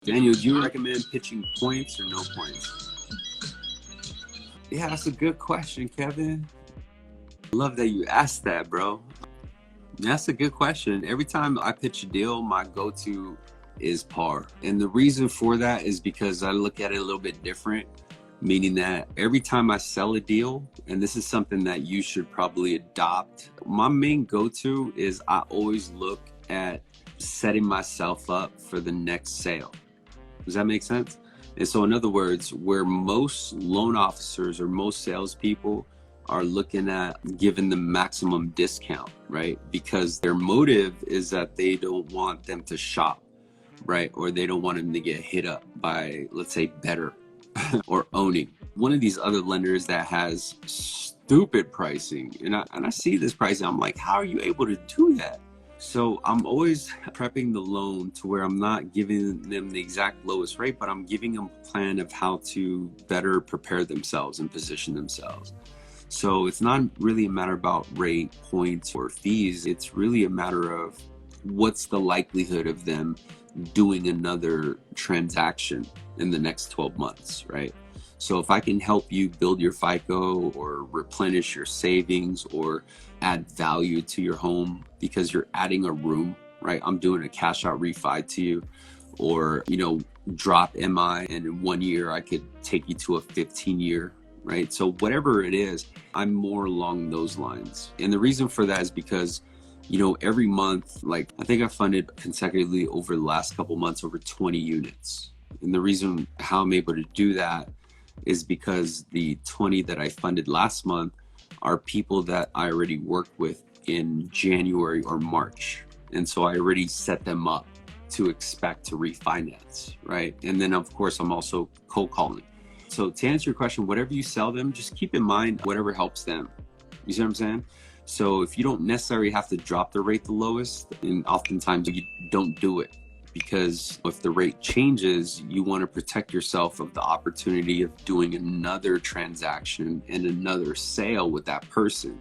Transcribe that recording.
Daniel, do you recommend pitching points or no points? Yeah, that's a good question, Kevin. I love that you asked that, bro. That's a good question. Every time I pitch a deal, my go-to is par. And the reason for that is because I look at it a little bit different, meaning that every time I sell a deal, and this is something that you should probably adopt, my main go-to is I always look at setting myself up for the next sale. Does that make sense? And so in other words, where most loan officers or most salespeople are looking at giving the maximum discount, right? Because their motive is that they don't want them to shop, right? Or they don't want them to get hit up by, let's say, Better or Owning. One of these other lenders that has stupid pricing, and I see this pricing, I'm like, how are you able to do that? So I'm always prepping the loan to where I'm not giving them the exact lowest rate, but I'm giving them a plan of how to better prepare themselves and position themselves. So it's not really a matter about rate, points, or fees. It's really a matter of what's the likelihood of them doing another transaction in the next 12 months, right? So if I can help you build your FICO or replenish your savings or add value to your home because you're adding a room, right? I'm doing a cash out refi to you, or, drop MI, and in 1 year I could take you to a 15-year, right? So whatever it is, I'm more along those lines. And the reason for that is because, every month, like I think I funded consecutively over the last couple months over 20 units. And the reason how I'm able to do that is because the 20 that I funded last month are people that I already worked with in January or March. And so I already set them up to expect to refinance, right? And then of course, I'm also cold calling. So to answer your question, whatever you sell them, just keep in mind whatever helps them. You see what I'm saying? So if you don't necessarily have to drop the rate the lowest, and oftentimes you don't do it, because if the rate changes, you want to protect yourself of the opportunity of doing another transaction and another sale with that person.